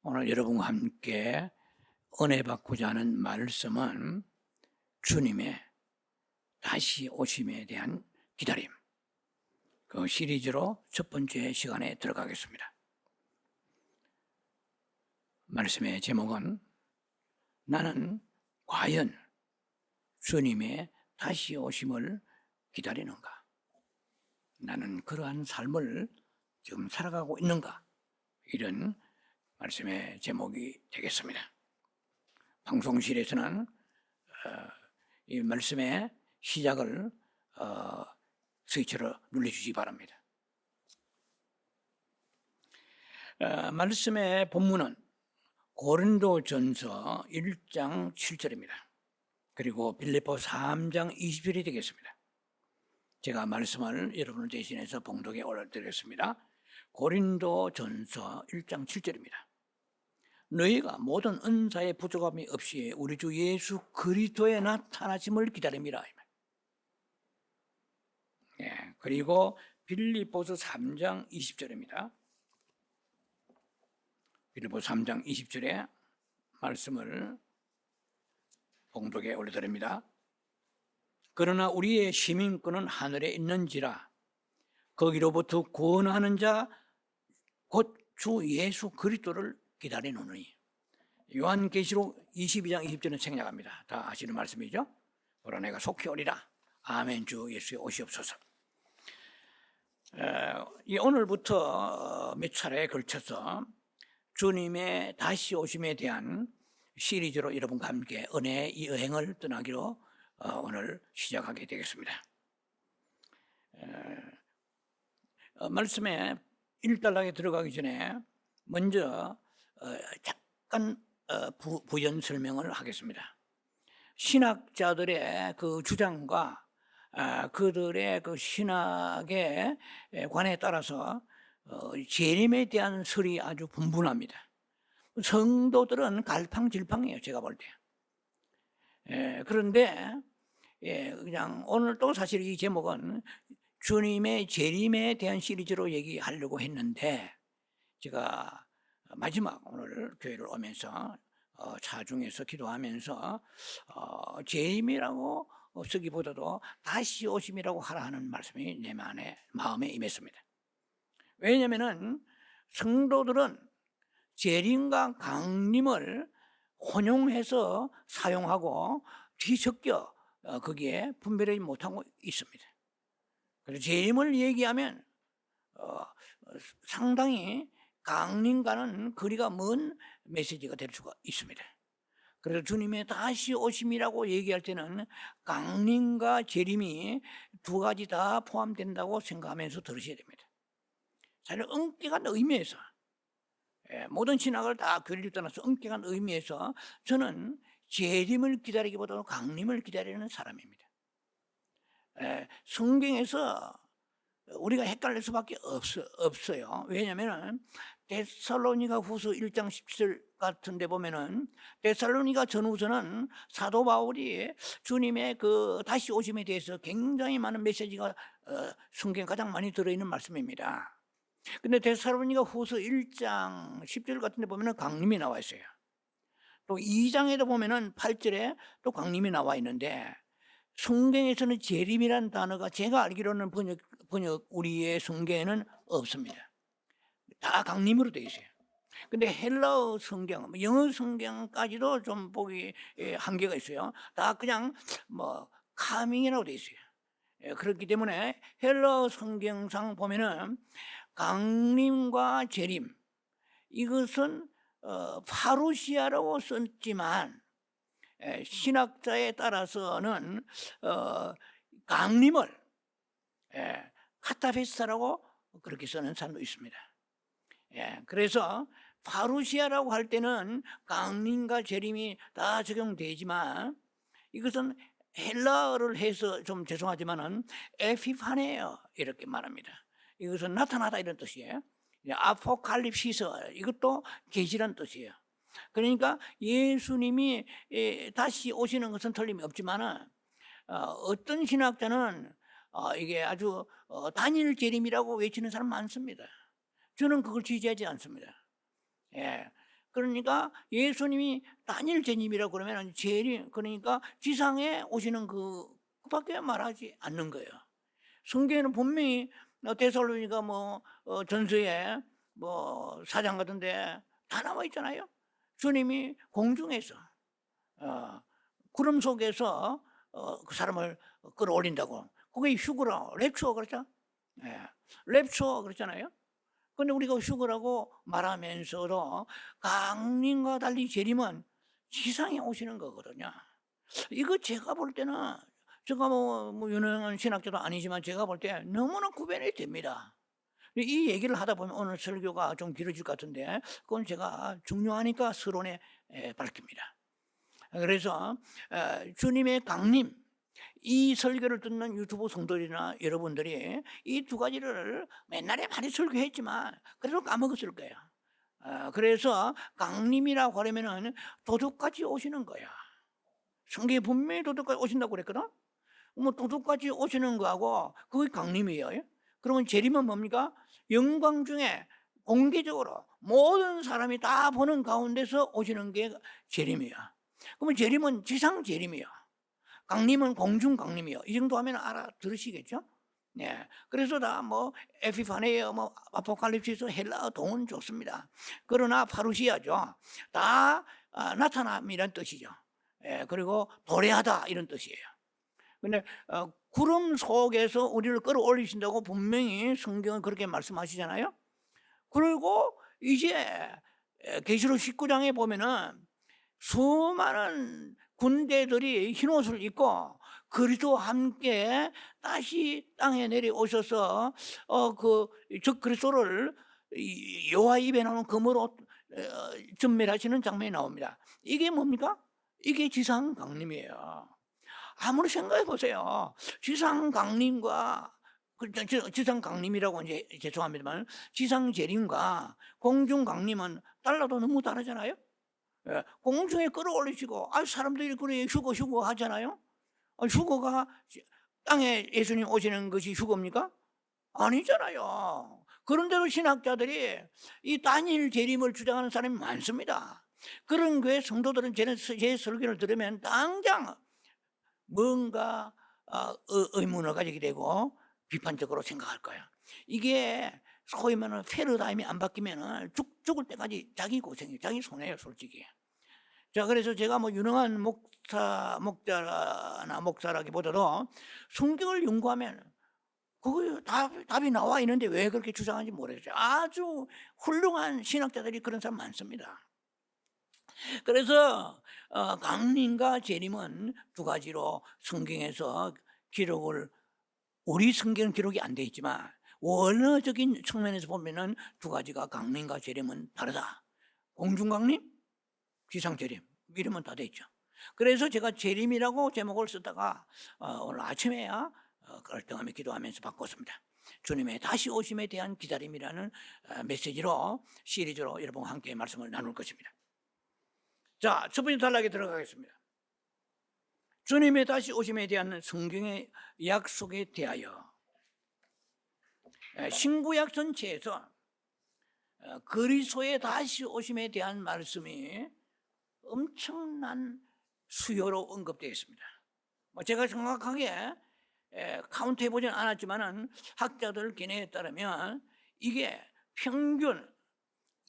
오늘 여러분과 함께 은혜 받고자 하는 말씀은 주님의 다시 오심에 대한 기다림, 그 시리즈로 첫 번째 시간에 들어가겠습니다. 말씀의 제목은 나는 과연 주님의 다시 오심을 기다리는가? 나는 그러한 삶을 지금 살아가고 있는가? 이런 말씀의 제목이 되겠습니다. 방송실에서는 이 말씀의 시작을 스위치로 눌러주시기 바랍니다. 말씀의 본문은 고린도전서 1장 7절입니다. 그리고 빌립보 3장 20절이 되겠습니다. 제가 말씀을 여러분을 대신해서 봉독에 올려드리겠습니다. 고린도전서 1장 7절입니다. 너희가 모든 은사의 부족함이 없이 우리 주 예수 그리스도의 나타나심을 기다립니다. 그리고 빌립보서 3장 20절입니다. 빌립보 3장 20절의 말씀을 봉독에 올려드립니다. 그러나 우리의 시민권은 하늘에 있는지라 거기로부터 구원하는 자 곧 주 예수 그리스도를 기다리노니. 요한계시록 22장 20절은 생략합니다. 다 아시는 말씀이죠. 보라 내가 속히 오리라. 아멘. 주 예수의 오시옵소서. 오늘부터 몇 차례에 걸쳐서 주님의 다시 오심에 대한 시리즈로 여러분과 함께 은혜의 여행을 떠나기로 오늘 시작하게 되겠습니다. 말씀에 일단락에 들어가기 전에 먼저 잠깐 부연 설명을 하겠습니다. 신학자들의 그 주장과 그들의 그 신학의 관에 따라서 재림에 대한 설이 아주 분분합니다. 성도들은 갈팡질팡해요, 제가 볼 때. 그런데 그냥 오늘 또 사실 이 제목은 주님의 재림에 대한 시리즈로 얘기하려고 했는데, 제가 마지막 오늘 교회를 오면서 차중에서 기도하면서 재림이라고 쓰기보다도 다시 오심이라고 하라 하는 말씀이 내 마음에 임했습니다. 왜냐하면 성도들은 재림과 강림을 혼용해서 사용하고 뒤섞여 거기에 분별하지 못하고 있습니다. 그래서 재림을 얘기하면 상당히 강림과는 거리가 먼 메시지가 될 수가 있습니다. 그래서 주님의 다시 오심이라고 얘기할 때는 강림과 재림이 두 가지 다 포함된다고 생각하면서 들으셔야 됩니다. 사실 엄격한 의미에서 모든 신학을 다 교리를 떠나서 엄격한 의미에서 저는 재림을 기다리기보다는 강림을 기다리는 사람입니다. 성경에서 우리가 헷갈릴 수밖에 없어요. 왜냐하면 데살로니가 후서 1장 17절 같은 데 보면은 데살로니가 전후서는 사도 바울이 주님의 그 다시 오심에 대해서 굉장히 많은 메시지가 성경에 가장 많이 들어있는 말씀입니다. 근데 데살로니가 후서 1장 10절 같은 데 보면은 강림이 나와 있어요. 또 2장에도 보면은 8절에 또 강림이 나와 있는데, 성경에서는 재림이라는 단어가 제가 알기로는 번역 우리의 성경에는 없습니다. 다 강림으로 되어 있어요. 근데 헬라어 성경, 영어 성경까지도 좀 보기 한계가 있어요. 다 그냥 카밍이라고 되어 있어요. 그렇기 때문에 헬라어 성경상 보면은 강림과 재림, 이것은 파루시아라고 썼지만 신학자에 따라서는 강림을 카타페스라고 그렇게 쓰는 사람도 있습니다. 그래서 파루시아라고 할 때는 강림과 재림이 다 적용되지만, 이것은 헬라어를 해서 좀 죄송하지만은 에피파네요 이렇게 말합니다. 이것은 나타나다 이런 뜻이에요. 아포칼립시스, 이것도 계시란 뜻이에요. 그러니까 예수님이 다시 오시는 것은 틀림이 없지만, 어떤 신학자는 이게 아주 단일 재림이라고 외치는 사람 많습니다. 저는 그걸 지지하지 않습니다. 그러니까 예수님이 단일 재림이라고 그러면 재림, 그러니까 지상에 오시는 그밖에 말하지 않는 거예요. 성경에는 분명히 데살로니가 전서에 4장 같은데 다 나와 있잖아요. 주님이 공중에서 구름 속에서 그 사람을 끌어올린다고. 그게 휴거라, 랩처 그렇죠? 예, 랩처 그렇잖아요. 근데 우리가 휴거라고 말하면서도 강림과 달리 재림은 지상에 오시는 거거든요. 이거 제가 볼 때는, 제가 유능한 신학자도 아니지만 제가 볼 때 너무나 구별이 됩니다. 이 얘기를 하다 보면 오늘 설교가 좀 길어질 것 같은데 그건 제가 중요하니까 서론에 밝힙니다. 그래서 주님의 강림, 이 설교를 듣는 유튜브 성도들이나 여러분들이 이 두 가지를 옛날에 많이 설교했지만 그래도 까먹었을 거예요. 그래서 강림이라고 하려면은 도둑같이 오시는 거야. 성경에 분명히 도둑같이 오신다고 그랬거든. 도둑같이 오시는 거하고 그게 강림이에요. 그러면 재림은 뭡니까? 영광 중에 공개적으로 모든 사람이 다 보는 가운데서 오시는 게 재림이야. 그러면 재림은 지상 재림이야. 강림은 공중 강림이요. 이 정도 하면 알아들으시겠죠? 네. 그래서 다 에피파네요, 아포칼립시스, 헬라어 동은 좋습니다. 그러나 파루시아죠. 다 나타남이란 뜻이죠. 예, 그리고 도래하다 이런 뜻이에요. 근데 구름 속에서 우리를 끌어올리신다고 분명히 성경은 그렇게 말씀하시잖아요. 그리고 이제 계시록 19장에 보면은 수많은 군대들이 흰옷을 입고 그리스도와 함께 다시 땅에 내려오셔서 적 그리스도를 여호와 입에 나오는 검으로 전멸하시는 장면이 나옵니다. 이게 뭡니까? 이게 지상 강림이에요. 아무리 생각해 보세요. 지상 강림과 지상 강림이라고 이제 죄송합니다만 지상 재림과 공중 강림은 달라도 너무 다르잖아요. 공중에 끌어올리시고 사람들이 그래 휴거 하잖아요. 휴거가 땅에 예수님 오시는 것이 휴거입니까? 아니잖아요. 그런데도 신학자들이 이 단일 재림을 주장하는 사람이 많습니다. 그런 교회 성도들은 제 설교를 들으면 당장 뭔가 의문을 가지게 되고 비판적으로 생각할 거예요. 이게 소위 말하는 패러다임이 안 바뀌면 죽을 때까지 자기 고생이에요. 자기 손해예요, 솔직히. 자, 그래서 제가 유능한 목자나 목사라기보다도 성경을 연구하면 그거 답이 나와 있는데 왜 그렇게 주장하는지 모르겠어요. 아주 훌륭한 신학자들이 그런 사람 많습니다. 그래서 강림과 재림은 두 가지로 성경에서 기록을, 우리 성경 기록이 안 돼 있지만 원어적인 측면에서 보면은 두 가지가 강림과 재림은 다르다. 공중 강림, 지상 재림, 이름은 다 돼 있죠. 그래서 제가 재림이라고 제목을 쓰다가 오늘 아침에야 깔끔하게 기도하면서 바꿨습니다. 주님의 다시 오심에 대한 기다림이라는 메시지로 시리즈로 여러분과 함께 말씀을 나눌 것입니다. 자, 첫 번째 단락에 들어가겠습니다. 주님의 다시 오심에 대한 성경의 약속에 대하여. 신구약 전체에서 그리스도의 다시 오심에 대한 말씀이 엄청난 수요로 언급되어 있습니다. 제가 정확하게 카운트해보진 않았지만 학자들 견해에 따르면 이게 평균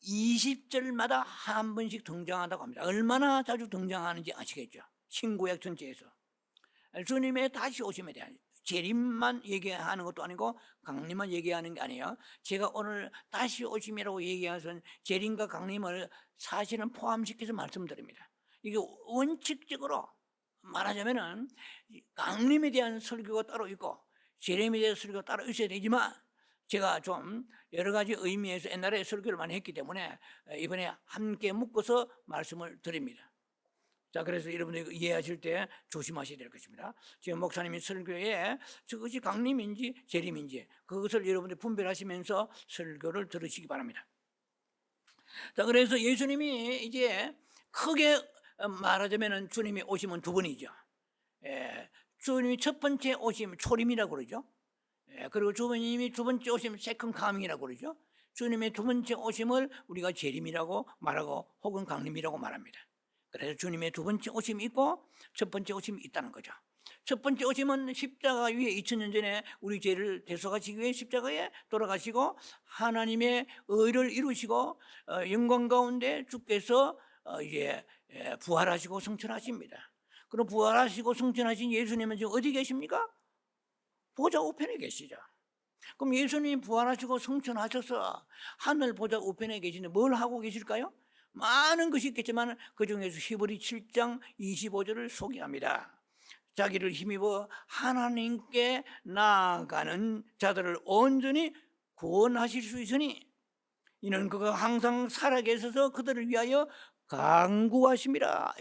20절마다 한 번씩 등장한다고 합니다. 얼마나 자주 등장하는지 아시겠죠? 신구약 전체에서. 주님의 다시 오심에 대한, 재림만 얘기하는 것도 아니고 강림만 얘기하는 게 아니에요. 제가 오늘 다시 오심이라고 얘기하는 것은 재림과 강림을 사실은 포함시켜서 말씀드립니다. 이게 원칙적으로 말하자면은 강림에 대한 설교가 따로 있고 재림에 대한 설교가 따로 있어야 되지만, 제가 좀 여러 가지 의미에서 옛날에 설교를 많이 했기 때문에 이번에 함께 묶어서 말씀을 드립니다. 자, 그래서 여러분들이 이해하실 때 조심하셔야 될 것입니다. 지금 목사님이 설교에 저것이 강림인지 재림인지 그것을 여러분들이 분별하시면서 설교를 들으시기 바랍니다. 자, 그래서 예수님이 이제 크게 말하자면 주님이 오심은 두 번이죠. 주님이 첫 번째 오심 초림이라고 그러죠. 그리고 주님이 두 번째 오심 세컨 카밍이라고 그러죠. 주님의 두 번째 오심을 우리가 재림이라고 말하고 혹은 강림이라고 말합니다. 그래서 주님의 두 번째 오심이 있고 첫 번째 오심이 있다는 거죠. 첫 번째 오심은 십자가 위에 2000년 전에 우리 죄를 대속하시기 위해 십자가에 돌아가시고 하나님의 의를 이루시고 영광 가운데 주께서 이제 부활하시고 승천하십니다. 그럼 부활하시고 승천하신 예수님은 지금 어디 계십니까? 보좌 우편에 계시죠. 그럼 예수님이 부활하시고 승천하셔서 하늘 보좌 우편에 계시는데 뭘 하고 계실까요? 많은 것이 있겠지만 그중에서 히브리 7장 25절을 소개합니다. 자기를 힘입어 하나님께 나아가는 자들을 온전히 구원하실 수 있으니 이는 그가 항상 살아계셔서 그들을 위하여 간구하심이라.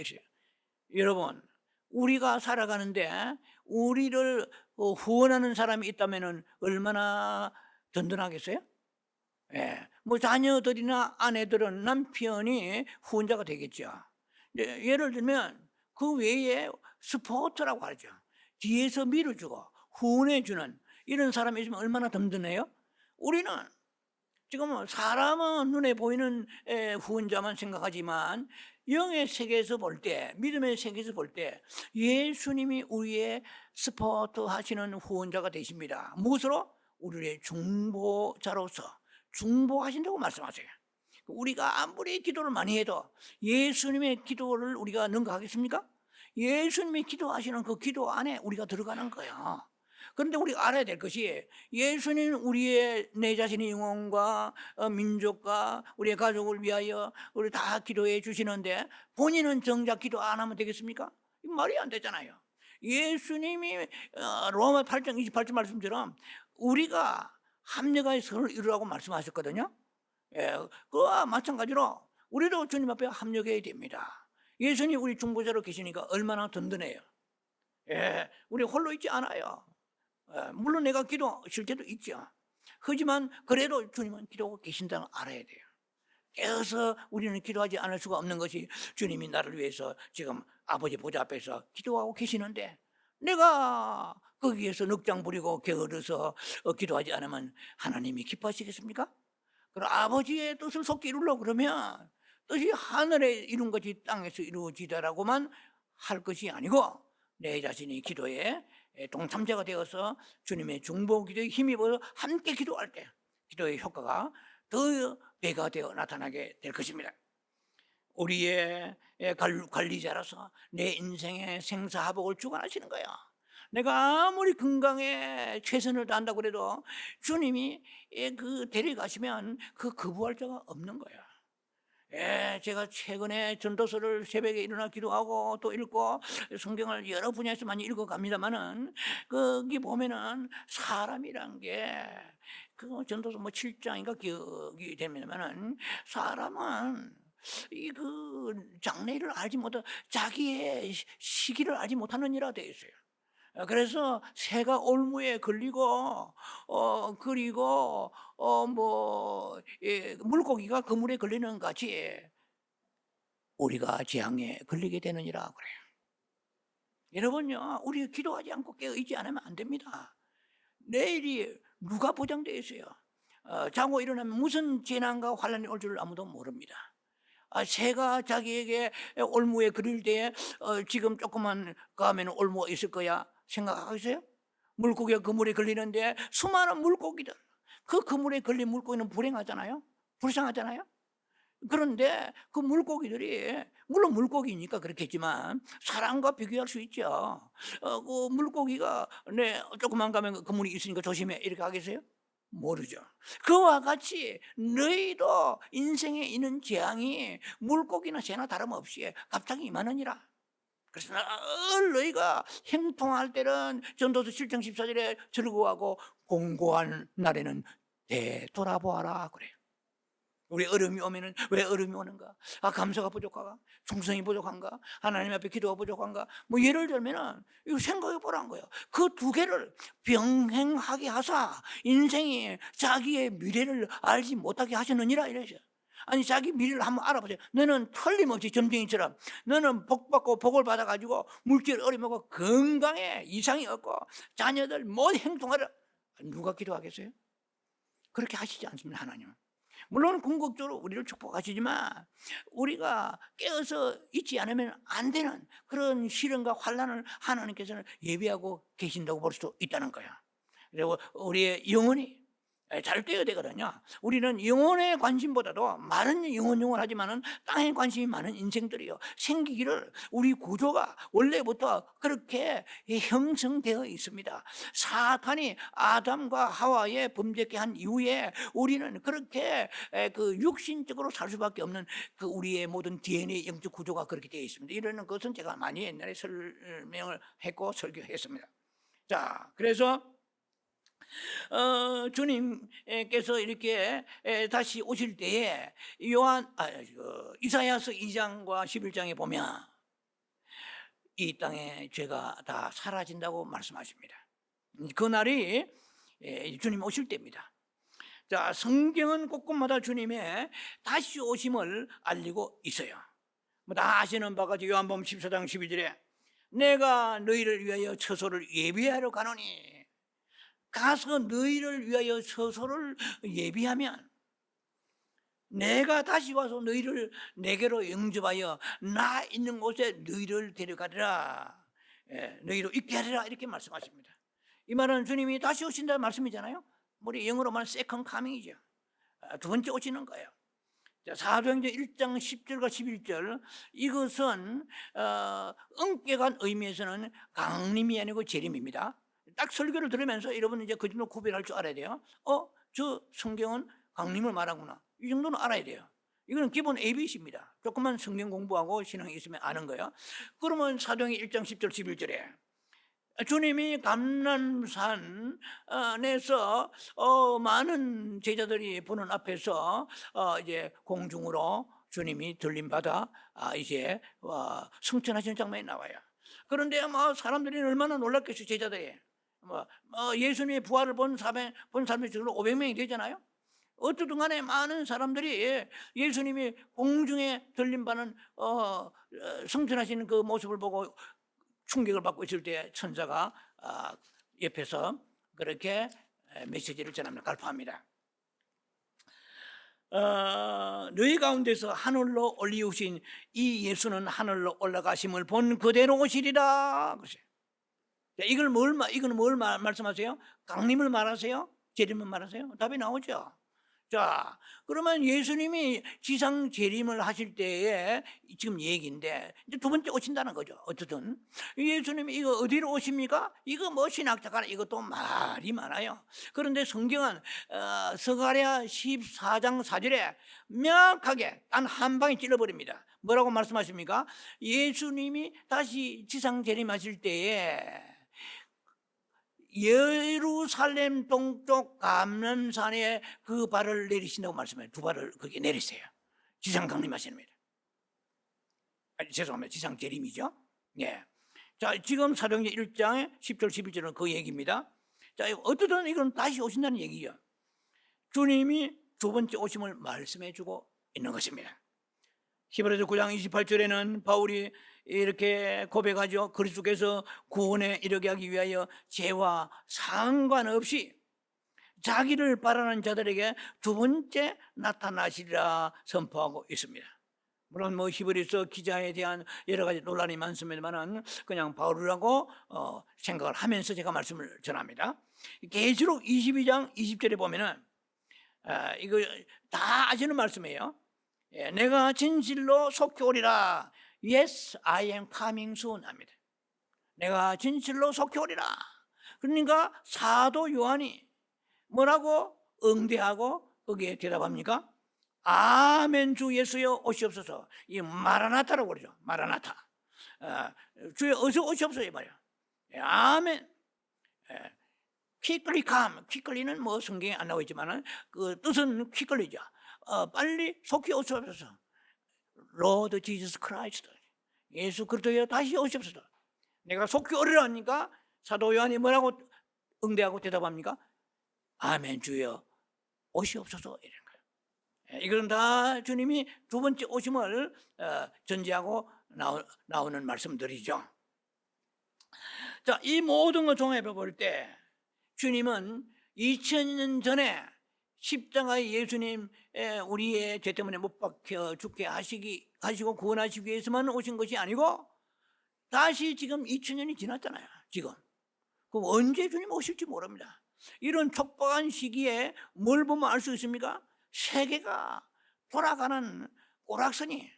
여러분, 우리가 살아가는데 우리를 후원하는 사람이 있다면 얼마나 든든하겠어요? 예, 뭐 자녀들이나 아내들은 남편이 후원자가 되겠죠. 예를 들면 그 외에 스포트라고 하죠. 뒤에서 밀어주고 후원해주는 이런 사람이 있으면 얼마나 든든해요? 우리는 지금 사람은 눈에 보이는 후원자만 생각하지만 영의 세계에서 볼 때, 믿음의 세계에서 볼 때 예수님이 우리의 스포트 하시는 후원자가 되십니다. 무엇으로? 우리의 중보자로서 중보하신다고 말씀하세요. 우리가 아무리 기도를 많이 해도 예수님의 기도를 우리가 능가하겠습니까? 예수님이 기도하시는 그 기도 안에 우리가 들어가는 거예요. 그런데 우리가 알아야 될 것이 예수님은 우리의 내 자신의 영혼과 민족과 우리의 가족을 위하여 우리 다 기도해 주시는데 본인은 정작 기도 안 하면 되겠습니까? 말이 안 되잖아요. 예수님이 로마 8장 28절 말씀처럼 우리가 합력하여 선을 이루라고 말씀하셨거든요. 예, 그와 마찬가지로 우리도 주님 앞에 합력해야 됩니다. 예수님 우리 중보자로 계시니까 얼마나 든든해요. 예, 우리 홀로 있지 않아요. 물론 내가 기도실 때도 있죠. 하지만 그래도 주님은 기도하고 계신다는 걸 알아야 돼요. 깨어서 우리는 기도하지 않을 수가 없는 것이 주님이 나를 위해서 지금 아버지 보좌 앞에서 기도하고 계시는데 내가 거기에서 늑장 부리고 게으르서 기도하지 않으면 하나님이 기뻐하시겠습니까? 그럼 아버지의 뜻을 속히 이루려고 그러면 뜻이 하늘에 이룬 것이 땅에서 이루어지더라고만 할 것이 아니고 내 자신이 기도에 동참자가 되어서 주님의 중보 기도에 힘입어서 함께 기도할 때 기도의 효과가 더 배가 되어 나타나게 될 것입니다. 우리의 관리자로서 내 인생의 생사화복을 주관하시는 거예요. 내가 아무리 건강에 최선을 다한다고 해도 주님이 그 데려가시면 그 거부할 자가 없는 거예요. 제가 최근에 전도서를 새벽에 일어나 기도하고 또 읽고 성경을 여러 분야에서 많이 읽어갑니다만은 거기 보면은 사람이란 게 그 전도서 뭐 7장인가 기억이 되면은 사람은 이 그 장래를 알지 못하 자기의 시기를 알지 못하느니라 되어 있어요. 그래서 새가 올무에 걸리고 그리고 물고기가 그물에 걸리는 같이 우리가 재앙에 걸리게 되느니라 그래요. 여러분요, 우리 기도하지 않고 깨어 있지 않으면 안 됩니다. 내일이 누가 보장되어 있어요? 자고 일어나면 무슨 재난과 환란이 올 줄 아무도 모릅니다. 새가 자기에게 올무에 걸릴 때에 지금 조금만 가면 올무가 있을 거야 생각하겠어요? 물고기가 그물에 걸리는데 수많은 물고기들, 그 그물에 걸린 물고기는 불행하잖아요, 불쌍하잖아요. 그런데 그 물고기들이 물론 물고기니까 그렇겠지만 사람과 비교할 수 있죠. 그 물고기가 조금만 가면 그물이 있으니까 조심해 이렇게 하겠어요? 모르죠. 그와 같이 너희도 인생에 있는 재앙이 물고기나 새나 다름없이 갑자기 임하느니라. 그래서 늘 너희가 행통할 때는 전도서 7장 14절에 즐거워하고 공고한 날에는 되돌아보아라 그래요. 우리 어려움이 오면은 왜 어려움이 오는가? 감사가 부족한가? 충성이 부족한가? 하나님 앞에 기도가 부족한가? 뭐 예를 들면은 이거 생각해 보라는 거예요. 그 두 개를 병행하게 하사 인생이 자기의 미래를 알지 못하게 하셨느니라 이러죠. 아니 자기 미래를 한번 알아보세요. 너는 틀림없이 점쟁이처럼 너는 복 받고 복을 받아가지고 물질 어려움하고 건강에 이상이 없고 자녀들 못 행동하라. 누가 기도하겠어요? 그렇게 하시지 않습니다. 하나님은 물론 궁극적으로 우리를 축복하시지만 우리가 깨어서 있지 않으면 안 되는 그런 시련과 환난을 하나님께서는 예비하고 계신다고 볼 수 있다는 거야. 그리고 우리의 영혼이 잘 되어야 되거든요. 우리는 영혼의 관심보다도 많은 영혼하지만은 땅에 관심이 많은 인생들이요. 생기기를 우리 구조가 원래부터 그렇게 형성되어 있습니다. 사탄이 아담과 하와의 범죄케 한 이후에 우리는 그렇게 그 육신적으로 살 수밖에 없는 그 우리의 모든 DNA 영적 구조가 그렇게 되어 있습니다. 이런 것은 제가 많이 옛날에 설명을 했고 설교했습니다. 자, 그래서 주님께서 이렇게 다시 오실 때에 이사야서 2장과 11장에 보면 이 땅의 죄가 다 사라진다고 말씀하십니다. 그날이 주님 오실 때입니다. 자, 성경은 곳곳마다 주님의 다시 오심을 알리고 있어요. 다 아시는 바같이 요한복음 14장 12절에 내가 너희를 위하여 처소를 예비하러 가노니, 가서 너희를 위하여 처소를 예비하면 내가 다시 와서 너희를 내게로 영접하여 나 있는 곳에 너희를 데려가리라, 너희로 있게 하리라, 이렇게 말씀하십니다. 이 말은 주님이 다시 오신다는 말씀이잖아요. 우리 영어로 말하면 세컨 카밍이죠. 두 번째 오시는 거예요. 사도행전 1장 10절과 11절, 이것은 엄격한 의미에서는 강림이 아니고 재림입니다. 딱 설교를 들으면서 여러분 이제 그 정도 구별할 줄 알아야 돼요. 저 성경은 강림을 말하구나, 이 정도는 알아야 돼요. 이거는 기본 ABC입니다. 조금만 성경 공부하고 신앙이 있으면 아는 거예요. 그러면 사도행전 1장 10절 11절에 주님이 감람산에서 많은 제자들이 보는 앞에서 이제 공중으로 주님이 들림받아 이제 승천하시는 장면이 나와요. 그런데 사람들이 얼마나 놀랐겠어요. 제자들이 예수님의 부활을 본 사람이 지금 500명이 되잖아요. 어쨌든 간에 많은 사람들이 예수님이 공중에 들림받는 승천하시는 그 모습을 보고 충격을 받고 있을 때 천사가 옆에서 그렇게 메시지를 전합니다. 갈파합니다. 너희 가운데서 하늘로 올리우신 이 예수는 하늘로 올라가심을 본 그대로 오시리라. 이거는 뭘 말씀하세요? 강림을 말하세요? 재림을 말하세요? 답이 나오죠. 자, 그러면 예수님이 지상 재림을 하실 때에 지금 얘기인데 이제 두 번째 오신다는 거죠. 어쨌든 예수님이 이거 어디로 오십니까? 이거 신학자가 이것도 말이 많아요. 그런데 성경은 스가랴 14장 4절에 명확하게 단 한 방에 찔러버립니다. 뭐라고 말씀하십니까? 예수님이 다시 지상 재림하실 때에 예루살렘 동쪽 감람산에 그 발을 내리신다고 말씀해요. 두 발을 거기에 내리세요. 지상 강림하십니다. 죄송합니다. 지상 재림이죠. 예. 자, 지금 사도행전 1장 10절 11절은 그 얘기입니다. 자, 어쨌든 이건 다시 오신다는 얘기죠. 주님이 두 번째 오심을 말씀해 주고 있는 것입니다. 히브리서 9장 28절에는 바울이 이렇게 고백하죠. 그리스도께서 구원에 이르게 하기 위하여 죄와 상관없이 자기를 바라는 자들에게 두 번째 나타나시리라 선포하고 있습니다. 물론 히브리서 기자에 대한 여러 가지 논란이 많습니다만 그냥 바울이라고 생각을 하면서 제가 말씀을 전합니다. 계시록 22장 20절에 보면은 이거 다 아시는 말씀이에요. 내가 진실로 속히 오리라. Yes, I am coming soon 합니다. 내가 진실로 속히 오리라. 그러니까 사도 요한이 뭐라고 응대하고 거기에 대답합니까? 아멘 주 예수여 오시옵소서. 이 마라나타라고 그러죠. 마라나타. 주여 어서 오시옵소서 이 말이야. 아멘. quickly come. quickly는 성경에 안 나와 있지만은 그 뜻은 quickly죠. 빨리 속히 오시옵소서. Lord Jesus Christ. 예수 그리스도여 다시 오시옵소서. 내가 속히 오리라 하니까 사도 요한이 뭐라고 응대하고 대답합니까? 아멘 주여 오시옵소서 이런 거예요. 이건 다 주님이 두 번째 오심을 전제하고 나오는 말씀들이죠. 자, 이 모든 걸 종합해 볼 때 주님은 2000년 전에 십자가에 예수님 우리의 죄 때문에 못 박혀 죽게 하시고 구원하시기 위해서만 오신 것이 아니고 다시 지금 2000년이 지났잖아요. 지금 그럼 언제 주님 오실지 모릅니다. 이런 촉박한 시기에 뭘 보면 알 수 있습니까? 세계가 돌아가는 오락선이,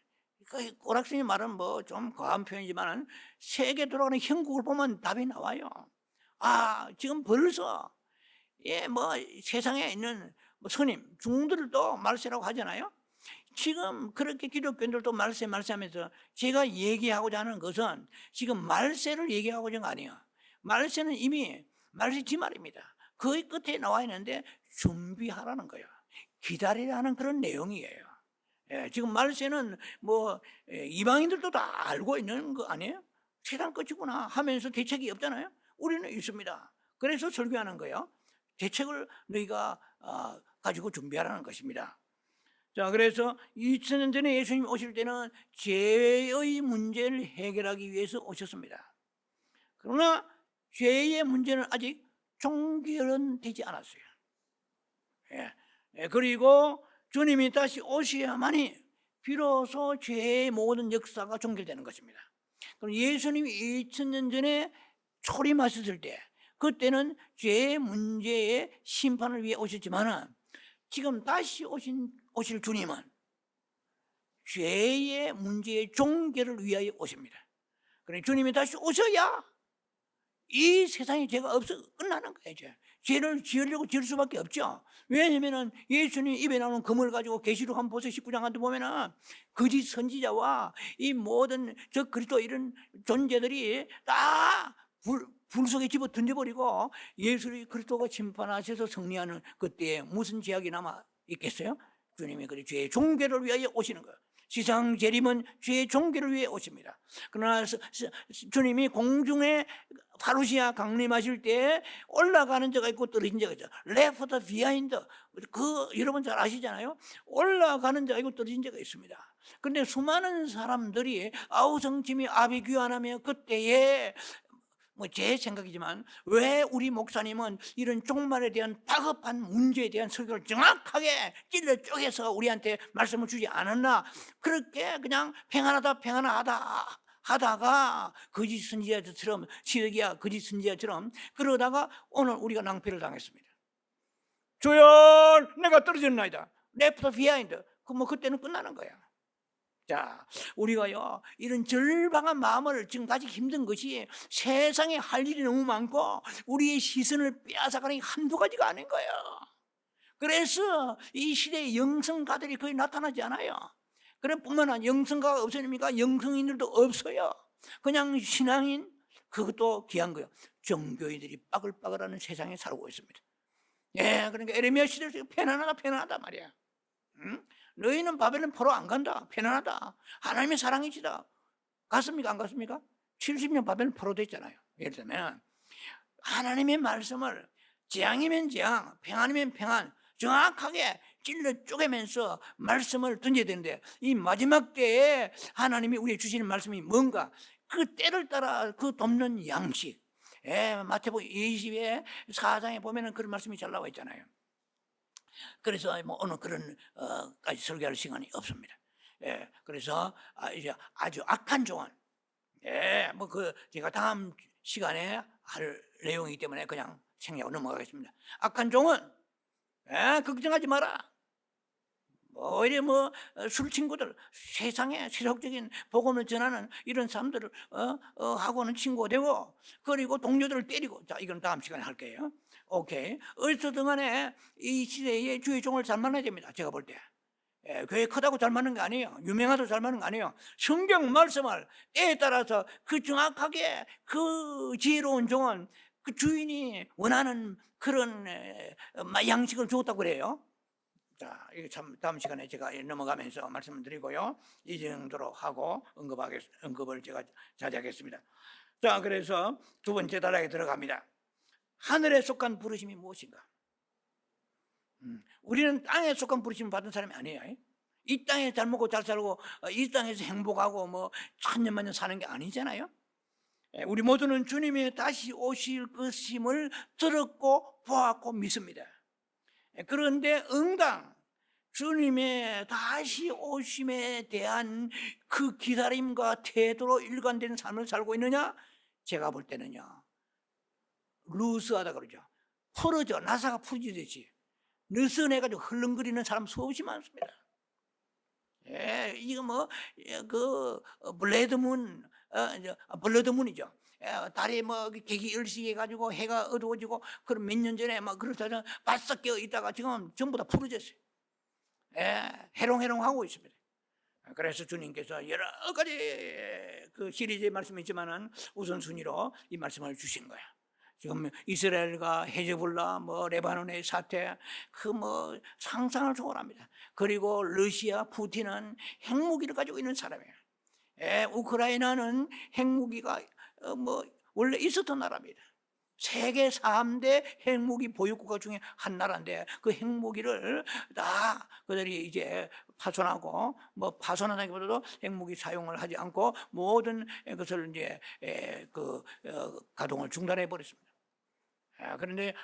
그 오락선이 말은 뭐 좀 과한 표현이지만 세계 돌아가는 형국을 보면 답이 나와요. 아, 지금 벌써 뭐 세상에 있는 뭐 스님, 중들도 말세라고 하잖아요. 지금 그렇게 기독교인들도 말세하면서 제가 얘기하고자 하는 것은 지금 말세를 얘기하고자 하는 거 아니에요. 말세는 이미 말세 지말입니다. 그 끝에 나와 있는데 준비하라는 거예요. 기다리라는 그런 내용이에요. 지금 말세는 뭐 이방인들도 다 알고 있는 거 아니에요? 세상 끝이구나 하면서 대책이 없잖아요. 우리는 있습니다. 그래서 설교하는 거예요. 대책을 너희가 가지고 준비하라는 것입니다. 자, 그래서 2000년 전에 예수님 오실 때는 죄의 문제를 해결하기 위해서 오셨습니다. 그러나 죄의 문제는 아직 종결은 되지 않았어요. 그리고 주님이 다시 오셔야만이 비로소 죄의 모든 역사가 종결되는 것입니다. 그럼 예수님이 2000년 전에 초림하셨을 때 그때는 죄의 문제의 심판을 위해 오셨지만 지금 다시 오실 주님은 죄의 문제의 종결을 위하여 오십니다. 그러니 주님이 다시 오셔야 이 세상에 죄가 없어 끝나는 거예요. 죄를 지으려고 지을 수밖에 없죠. 왜냐하면 예수님 입에 나오는 금을 가지고 계시록 한번 보세요. 19장 한번 보면은 거짓 선지자와 이 모든 저 그리스도 이런 존재들이 다 불 속에 집어 던져버리고 예수의 그리스도가 심판하셔서 승리하는 그때에 무슨 제약이 남아 있겠어요? 주님이 그 죄의 종결을 위하여 오시는 거예요. 세상 재림은 죄의 종결을 위해 오십니다. 그러나 주님이 공중에 파루시아 강림하실 때 올라가는 자가 있고 떨어진 자가 있죠. 레프트 비하인드, 그 여러분 잘 아시잖아요. 올라가는 자가 있고 떨어진 자가 있습니다. 그런데 수많은 사람들이 아우성침이 아비규환하며 그때에 뭐 제 생각이지만 왜 우리 목사님은 이런 종말에 대한 다급한 문제에 대한 설교를 정확하게 찔러 쪼개서 우리한테 말씀을 주지 않았나? 그렇게 그냥 평안하다 하다가 거짓 선지자처럼 시드기야 거짓 선지자처럼 그러다가 오늘 우리가 낭패를 당했습니다. 주여 내가 떨어졌나이다. 레프트 비하인드. 그때는 끝나는 거야. 자, 우리가요 이런 절박한 마음을 지금 가지기 힘든 것이 세상에 할 일이 너무 많고 우리의 시선을 빼앗아가는 게 한두 가지가 아닌 거예요. 그래서 이 시대에 영성가들이 거의 나타나지 않아요. 그래 뿐만 아니라 영성가가 없으니까 영성인들도 없어요. 그냥 신앙인, 그것도 귀한 거예요. 종교인들이 빠글빠글하는 세상에 살고 있습니다. 그러니까 에레미야 시대에서 편안하다 말이야. 응? 너희는 바벨론 포로 안 간다. 편안하다. 하나님의 사랑이시다. 갔습니까? 안 갔습니까? 70년 바벨론 포로 됐잖아요. 예를 들면 하나님의 말씀을 재앙이면 재앙, 평안이면 평안 정확하게 찔러 쪼개면서 말씀을 던져야 되는데 이 마지막 때에 하나님이 우리에게 주시는 말씀이 뭔가 그 때를 따라 그 돕는 양식. 마태복음 20의 4장에 보면은 그런 말씀이 잘 나와 있잖아요. 그래서 뭐 오늘 그런 까지 설교할 시간이 없습니다. 그래서 이제 아주 악한 종은 뭐 제가 다음 시간에 할 내용이기 때문에 그냥 생략하고 넘어가겠습니다. 악한 종은 걱정하지 마라. 오히려 술 친구들, 세상에 세속적인 복음을 전하는 이런 사람들을 하고는 친구가 되고 그리고 동료들을 때리고, 자 이건 다음 시간에 할게요. 오케이. 어디서든 간에 이 시대에 주의 종을 잘 만나야 됩니다. 제가 볼 때. 교회 크다고 잘 맞는 거 아니에요. 유명하다고 잘 맞는 거 아니에요. 성경 말씀을 때에 따라서 그 정확하게 그 지혜로운 종은 그 주인이 원하는 그런 양식을 주었다고 그래요. 자, 이거 참 다음 시간에 제가 넘어가면서 말씀을 드리고요. 이 정도로 하고 언급을 제가 자제하겠습니다. 자, 그래서 두 번째 단락에 들어갑니다. 하늘에 속한 부르심이 무엇인가? 우리는 땅에 속한 부르심을 받은 사람이 아니에요. 이 땅에 잘 먹고 잘 살고 이 땅에서 행복하고 뭐 천년만년 사는 게 아니잖아요. 우리 모두는 주님이 다시 오실 것임을 들었고 보았고 믿습니다. 그런데 응당 주님의 다시 오심에 대한 그 기다림과 태도로 일관된 삶을 살고 있느냐? 제가 볼 때는요, 루스하다 그러죠. 풀어져, 나사가 풀어지듯이 느슨해가지고 흘렁거리는 사람 수없이 많습니다. 예, 이거 뭐, 블레드문, 블러드문이죠. 달에 뭐, 객이 일식해가지고 해가 어두워지고, 그럼 몇 년 전에 막 그렇다면 바싹 깨어 있다가 지금 전부 다 풀어졌어요. 예, 해롱해롱하고 있습니다. 그래서 주님께서 여러 가지 그 시리즈의 말씀이 있지만은 우선순위로 이 말씀을 주신 거야. 지금 이스라엘과 헤즈볼라, 뭐 레바논의 사태, 그 뭐 상상을 초월합니다. 그리고 러시아 푸틴은 핵무기를 가지고 있는 사람이에요. 우크라이나는 핵무기가 뭐 원래 있었던 나라입니다. 세계 3대 핵무기 보유국가 중에 한 나라인데 그 핵무기를 다 그들이 이제 파손하고, 뭐 파손하다기보다도 핵무기 사용을 하지 않고 모든 것을 이제 가동을 중단해 버렸습니다. 그런데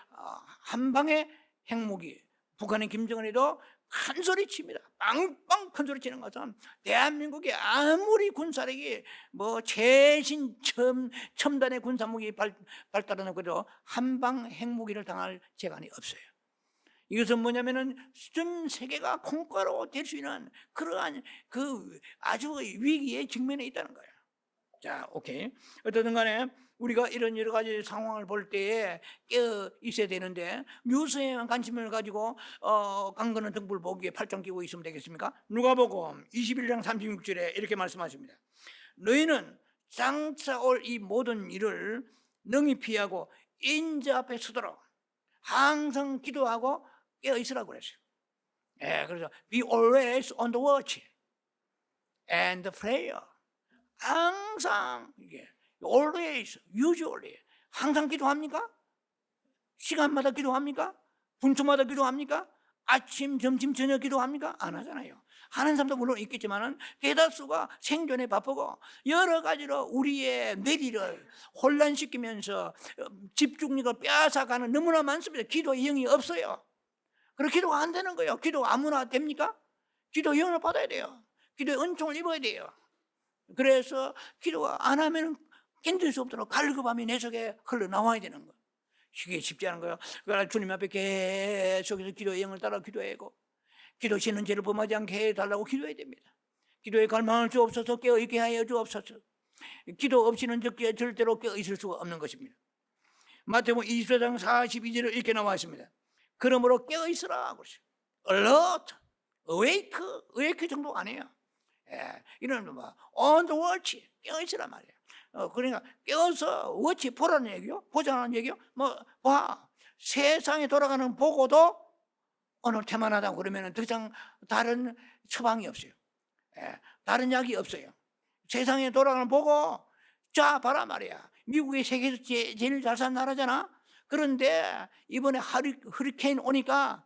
한 방에 핵무기, 북한의 김정은이도 큰 소리 칩니다. 빵빵 큰 소리 치는 것은 대한민국이 아무리 군사력이 뭐 최신 첨단의 군사무기 발달하는 것도 한방 핵무기를 당할 재간이 없어요. 이것은 뭐냐면은 전 세계가 콩가루 될 수 있는 그러한 그 아주 위기에 직면해 있다는 거예요. 자, 오케이. 어쨌든 간에 우리가 이런 여러 가지 상황을 볼 때에 깨어 있어야 되는데 뉴스에만 관심을 가지고 강건한 등불 보기에 팔짱 끼고 있으면 되겠습니까? 누가복음 21장 36절에 이렇게 말씀하십니다. 너희는 장차 올 이 모든 일을 능히 피하고 인자 앞에 서도록 항상 기도하고 깨어 있으라고 그랬어요. 그래서 be always on the watch and prayer. 항상 이게 always, usually 항상 기도합니까? 시간마다 기도합니까? 분초마다 기도합니까? 아침, 점심, 저녁 기도합니까? 안 하잖아요. 하는 사람도 물론 있겠지만은 대다수가 생존에 바쁘고 여러 가지로 우리의 뇌리를 혼란시키면서 집중력을 빼앗아가는 너무나 많습니다. 기도의 영이 없어요. 그리고 기도가 안 되는 거예요. 기도 아무나 됩니까? 기도의 영을 받아야 돼요. 기도의 은총을 입어야 돼요. 그래서 기도가 안 하면 견딜 수 없도록 갈급함이 내 속에 흘러나와야 되는 거예요. 이게 쉽지 않은 거예요. 그러나 주님 앞에 계속해서 기도의 영을 따라 기도하고 기도 쉬는 죄를 범하지 않게 해달라고 기도해야 됩니다. 기도에 갈망을 주옵소서, 깨어있게 하여 주옵소서. 기도 없이는 절대로 깨어있을 수가 없는 것입니다. 마태복음 24장 42절에 이렇게 나와 있습니다. 그러므로 깨어있으라 그러죠. alert, awake 정도 아니에요. 이런 뭐 on the watch, 깨어있으란 말이에요. 그러니까 깨어서 watch 보라는 얘기요, 보자는 얘기요. 뭐 봐, 세상에 돌아가는 보고도 오늘 태만하다고 그러면 더 이상 다른 처방이 없어요. 다른 약이 없어요. 세상에 돌아가는 보고 자 봐라 말이야. 미국이 세계에서 제일 잘 사는 나라잖아. 그런데 이번에 허리케인 오니까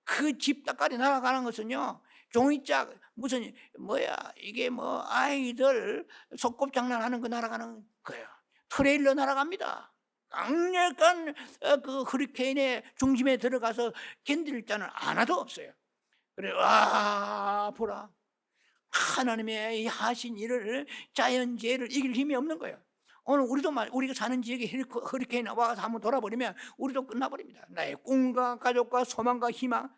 그 집 땅까지 날아가는 것은요, 종이짝 무슨 뭐야 이게 뭐 아이들 소꿉장난하는 거 날아가는 거예요. 트레일러 날아갑니다. 강력한 그 허리케인의 중심에 들어가서 견딜 자는 하나도 없어요. 그래, 와 보라, 하나님의 하신 일을, 자연재해를 이길 힘이 없는 거예요. 오늘 우리가 사는 지역에 허리케인 와서 한번 돌아버리면 우리도 끝나버립니다. 나의 꿈과 가족과 소망과 희망,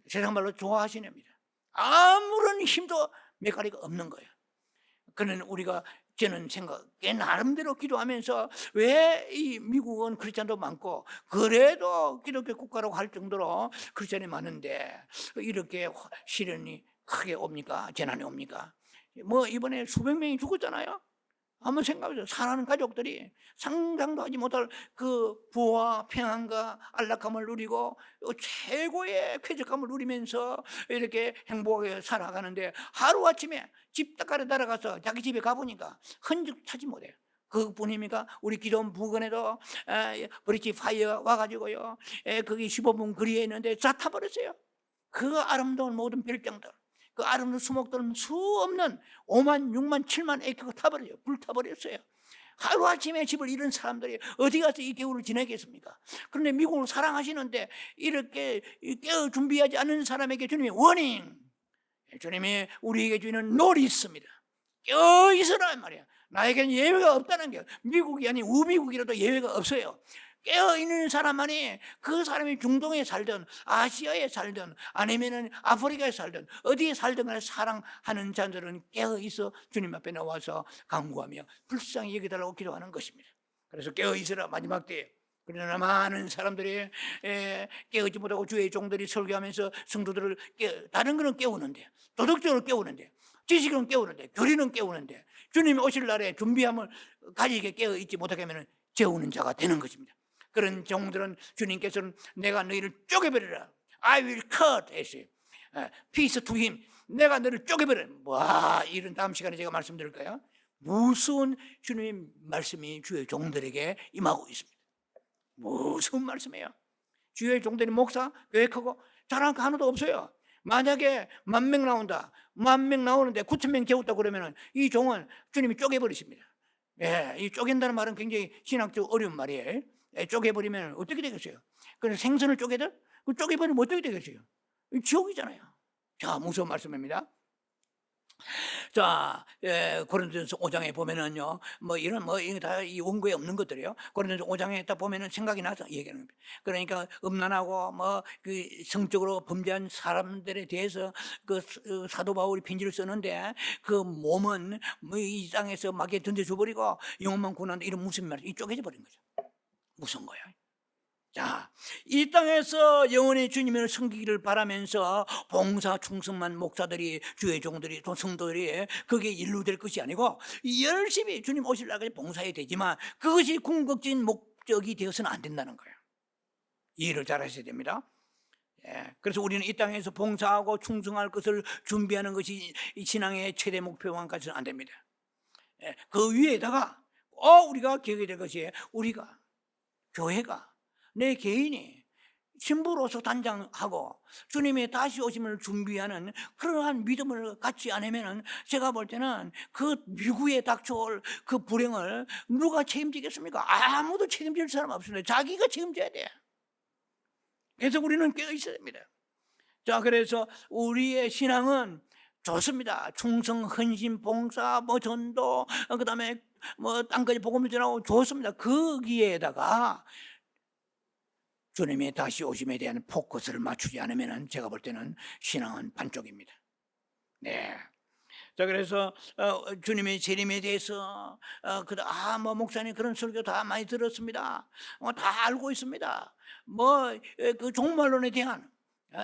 세상 말로 좋아하시렵니다. 아무런 힘도 몇 가지가 없는 거예요. 그는 저는 생각에 나름대로 기도하면서 왜 이 미국은 크리스찬도 많고 그래도 기독교 국가라고 할 정도로 크리스찬이 많은데 이렇게 시련이 크게 옵니까? 재난이 옵니까? 뭐 이번에 수백 명이 죽었잖아요. 한번 생각해보세요. 사랑하는 가족들이 상상도 하지 못할 그 부와 평안과 안락함을 누리고 최고의 쾌적함을 누리면서 이렇게 행복하게 살아가는데 하루아침에 집 닦아러 날아가서 자기 집에 가보니까 흔적 찾지 못해요. 그뿐입니까? 우리 기도원 부근에도 브릿지 파이어 와가지고요, 거기 15분 거리에 있는데 다 타버렸어요. 그 아름다운 모든 별장들, 그 아름다운 수목들은 수 없는 5만, 6만, 7만 에이커가 타버려요. 불타버렸어요. 하루아침에 집을 잃은 사람들이 어디 가서 이 겨울을 지내겠습니까? 그런데 미국을 사랑하시는데 이렇게 깨어 준비하지 않은 사람에게 주님이 워닝, 주님이 우리에게 주는 놀이 있습니다. 깨어 있으라 말이야. 나에게는 예외가 없다는 게, 미국이 아닌 우미국이라도 예외가 없어요. 깨어있는 사람만이, 그 사람이 중동에 살든 아시아에 살든 아니면은 아프리카에 살든 어디에 살든 간에 사랑하는 자들은 깨어있어 주님 앞에 나와서 간구하며 불쌍히 여기달라고 기도하는 것입니다. 그래서 깨어있으라 마지막 때에. 그러나 많은 사람들이 깨어있지 못하고 주의 종들이 설교하면서 성도들을 다른 거는 깨우는데, 도덕적으로 깨우는데, 지식은 깨우는데, 교리는 깨우는데, 주님이 오실 날에 준비함을 가지게 깨어있지 못하게 하면 재우는 자가 되는 것입니다. 그런 종들은 주님께서는 내가 너희를 쪼개버리라, I will cut 했어요. Peace to him, 내가 너를 쪼개버려. 와, 이런 다음 시간에 제가 말씀드릴까요? 무서운 주님의 말씀이 주의 종들에게 임하고 있습니다. 무슨 말씀이에요? 주의 종들이 목사, 교회 크고 잘하는 거 하나도 없어요. 만약에 10,000명 나온다, 10,000명 나오는데 9,000명 재웠다 그러면 이 종은 주님이 쪼개버리십니다. 이 쪼갠다는 말은 굉장히 신학적 어려운 말이에요. 쪼개버리면 어떻게 되겠어요? 그래서 생선을 쪼개버리면 어떻게 되겠어요? 지옥이잖아요. 자, 무서운 말씀입니다. 자, 고린도전서 5장에 보면은요, 이거 다 이 원고에 없는 것들이에요. 고린도전서 5장에 딱 보면은 생각이 나서 얘기하는 겁니다. 그러니까 음란하고 그 성적으로 범죄한 사람들에 대해서 그 사도 바울이 편지를 쓰는데, 그 몸은 이 땅에서 막에 던져줘 버리고 영혼만 구원한다, 이런 무슨 말이에요? 이 쪼개져 버린 거죠. 무슨 거예요? 자, 이 땅에서 영원히 주님을 섬기기를 바라면서 봉사 충성만 목사들이, 주의 종들이, 또 성도들이 그게 일로 될 것이 아니고 열심히 주님 오실 날까지 봉사해야 되지만 그것이 궁극적인 목적이 되어서는 안 된다는 거예요. 이해를 잘 하셔야 됩니다. 그래서 우리는 이 땅에서 봉사하고 충성할 것을 준비하는 것이 이 신앙의 최대 목표만 가지서는 안 됩니다. 그 위에다가 우리가 기억해야 될 것이, 우리가 교회가, 내 개인이 신부로서 단장하고 주님의 다시 오심을 준비하는 그러한 믿음을 갖지 않으면, 제가 볼 때는 그 미국에 닥쳐올 그 불행을 누가 책임지겠습니까? 아무도 책임질 사람 없습니다. 자기가 책임져야 돼. 그래서 우리는 깨어 있어야 됩니다. 자, 그래서 우리의 신앙은 좋습니다. 충성, 헌신, 봉사, 전도, 그 다음에 땅까지 복음을 전하고 좋습니다. 거기에다가 주님의 다시 오심에 대한 포커스를 맞추지 않으면 제가 볼 때는 신앙은 반쪽입니다. 네. 자, 그래서 주님의 재림에 대해서 목사님 그런 설교 다 많이 들었습니다. 다 알고 있습니다. 그 종말론에 대한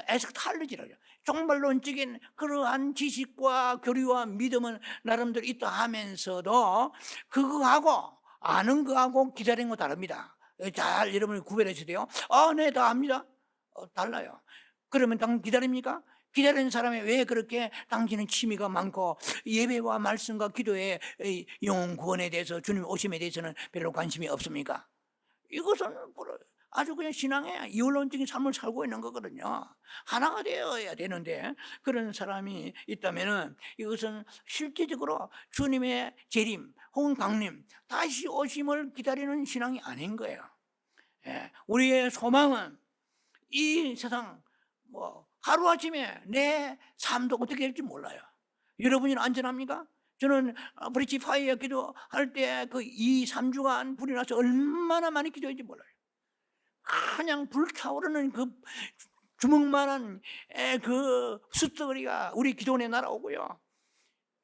에스카탈로지라죠. 종말론적인 그러한 지식과 교리와 믿음은 나름대로 있다 하면서도 그거하고 아는 거하고 기다리는 거 다릅니다. 잘 여러분이 구별하셔야 돼요. 네, 다 압니다. 달라요. 그러면 당신 기다립니까? 기다리는 사람이 왜 그렇게 당신은 취미가 많고 예배와 말씀과 기도에 영혼 구원에 대해서, 주님 오심에 대해서는 별로 관심이 없습니까? 이것은 아주 그냥 신앙의 이원론적인 삶을 살고 있는 거거든요. 하나가 되어야 되는데 그런 사람이 있다면은 이것은 실제적으로 주님의 재림 혹은 강림, 다시 오심을 기다리는 신앙이 아닌 거예요. 우리의 소망은 이 세상 하루아침에 내 삶도 어떻게 될지 몰라요. 여러분은 안전합니까? 저는 브릿지 파이어 기도할 때 그 2-3주간 불이 나서 얼마나 많이 기도했는지 몰라요. 그냥 불타오르는 그 주먹만한 그 숫덩어리가 우리 기도원에 날아오고요.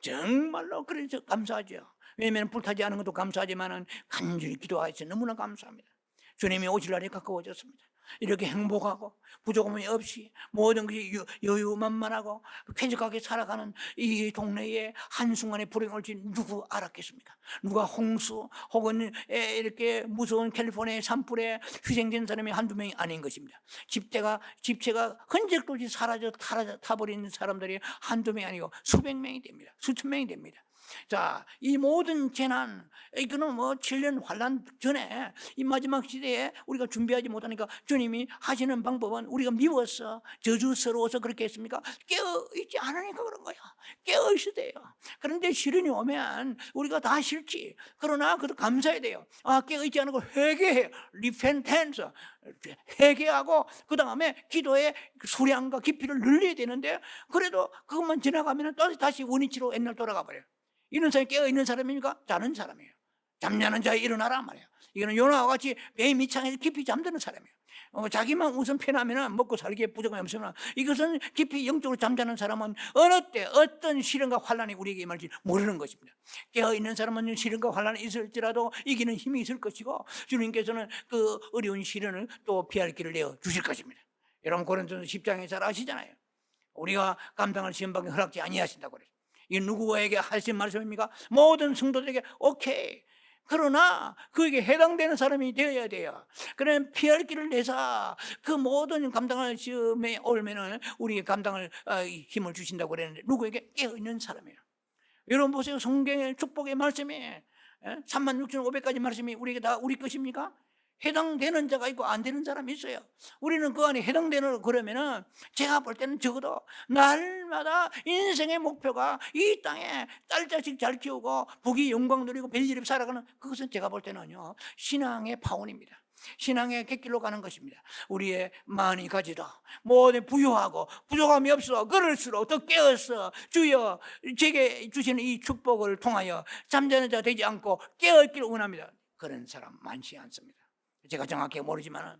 정말로 그래서 감사하죠. 왜냐하면 불타지 않은 것도 감사하지만 간절히 기도하셔서 너무나 감사합니다. 주님이 오실 날이 가까워졌습니다. 이렇게 행복하고 부족함이 없이 모든 것이 여유만만하고 쾌적하게 살아가는 이 동네에 한순간에 불행이 올지 누구 알았겠습니까? 누가 홍수 혹은 이렇게 무서운 캘리포니아의 산불에 희생된 사람이 한두 명이 아닌 것입니다. 집체가 흔적도 없이 사라져 타버린 사람들이 한두 명이 아니고 수백 명이 됩니다. 수천 명이 됩니다. 자, 이 모든 재난, 이거는 뭐 7년 환란 전에 이 마지막 시대에 우리가 준비하지 못하니까 주님이 하시는 방법은 우리가 미워서 저주스러워서 그렇게 했습니까? 깨어있지 않으니까 그런 거야. 깨어있어야 돼요. 그런데 시련이 오면 우리가 다 싫지. 그러나 그것도 감사해야 돼요. 깨어있지 않고 회개해요. 리펜텐스, 회개하고 그 다음에 기도의 수량과 깊이를 늘려야 되는데, 그래도 그것만 지나가면 또 다시 원위치로 옛날 돌아가 버려요. 이런 사람이 깨어있는 사람입니까? 자는 사람이에요. 잠자는 자에 일어나라 말이에요. 이거는 요나와 같이 배 밑창에서 깊이 잠드는 사람이에요. 자기만 우선 편하면 먹고 살기에 부족함이 없으나, 이것은 깊이 영적으로 잠자는 사람은 어느 때 어떤 시련과 환란이 우리에게 임할지 모르는 것입니다. 깨어있는 사람은 시련과 환란이 있을지라도 이기는 힘이 있을 것이고, 주님께서는 그 어려운 시련을 또 피할 길을 내어 주실 것입니다. 여러분 고린도서 10장에 잘 아시잖아요. 우리가 감당할 시험밖에 허락지 아니하신다고 그래요. 이 누구에게 하신 말씀입니까? 모든 성도들에게 오케이. 그러나 그에게 해당되는 사람이 되어야 돼요. 그러면 피할 길을 내서 그 모든 감당할 시험에 올면은 우리에게 감당할 힘을 주신다고 그랬는데, 누구에게? 깨어있는 사람이에요. 여러분 보세요. 성경의 축복의 말씀이 36,500가지 말씀이 우리에게 다 우리 것입니까? 해당되는 자가 있고 안 되는 사람이 있어요. 우리는 그 안에 해당되는, 그러면은 제가 볼 때는 적어도 날마다 인생의 목표가 이 땅에 딸자식 잘 키우고 부귀 영광 누리고 별일이 살아가는, 그것은 제가 볼 때는요 신앙의 파원입니다. 신앙의 객길로 가는 것입니다. 우리의 많이 가지다 모든 부유하고 부족함이 없어 그럴수록 더 깨어서 주여 제게 주시는 이 축복을 통하여 잠자는 자 되지 않고 깨어있기를 원합니다. 그런 사람 많지 않습니다. 제가 정확히 모르지만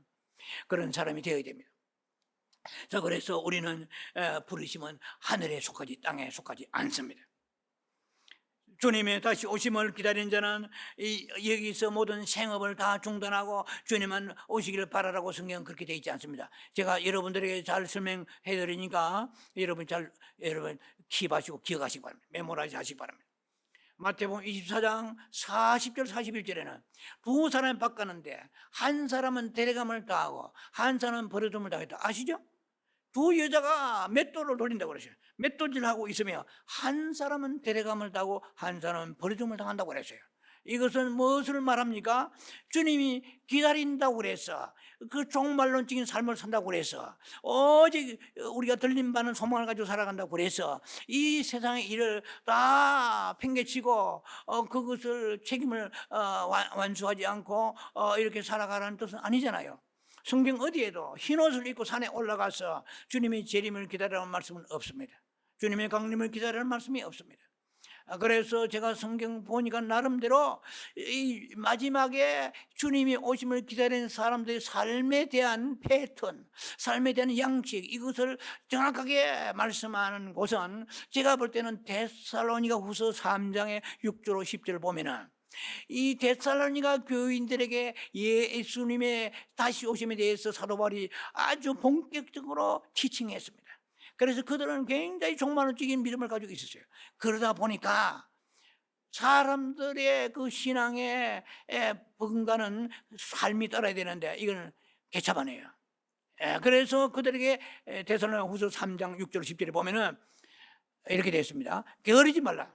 그런 사람이 되어야 됩니다. 자, 그래서 우리는 부르심은 하늘에 속하지 땅에 속하지 않습니다. 주님의 다시 오심을 기다리는 자는 여기서 모든 생업을 다 중단하고 주님만 오시기를 바라라고 성경은 그렇게 되어 있지 않습니다. 제가 여러분들에게 잘 설명해 드리니까 여러분 기입하시고 기억하시기 바랍니다. 메모라이즈 하시기 바랍니다. 마태복음 24장 40절 41절에는 두 사람이 바꿨는데 한 사람은 데려감을 당하고 한 사람은 버려둠을 당했다. 아시죠? 두 여자가 맷돌을 돌린다고 그러죠. 맷돌질하고 있으며 한 사람은 데려감을 당하고 한 사람은 버려둠을 당한다고 그랬어요. 이것은 무엇을 말합니까? 주님이 기다린다고 그래서 그 종말론적인 삶을 산다고 그래서 오직 우리가 들린 바는 소망을 가지고 살아간다고 그래서 이 세상의 일을 다 팽개치고 그것을 책임을 완수하지 않고 이렇게 살아가라는 뜻은 아니잖아요. 성경 어디에도 흰옷을 입고 산에 올라가서 주님의 재림을 기다리라는 말씀은 없습니다. 주님의 강림을 기다리라는 말씀이 없습니다. 그래서 제가 성경 보니까 나름대로 이 마지막에 주님이 오심을 기다리는 사람들의 삶에 대한 패턴, 삶에 대한 양식, 이것을 정확하게 말씀하는 곳은 제가 볼 때는 데살로니가 후서 3장의 6절 10절을 보면은 이 데살로니가 교인들에게 예수님의 다시 오심에 대해서 사도 바울이 아주 본격적으로 티칭했습니다. 그래서 그들은 굉장히 종말론적인 믿음을 가지고 있었어요. 그러다 보니까 사람들의 그 신앙에 버금가는 삶이 따라야 되는데 이거는 개차반이에요. 그래서 그들에게 데살로니가 후서 3장 6절 10절에 보면은 이렇게 되어 있습니다. 게으르지 말라.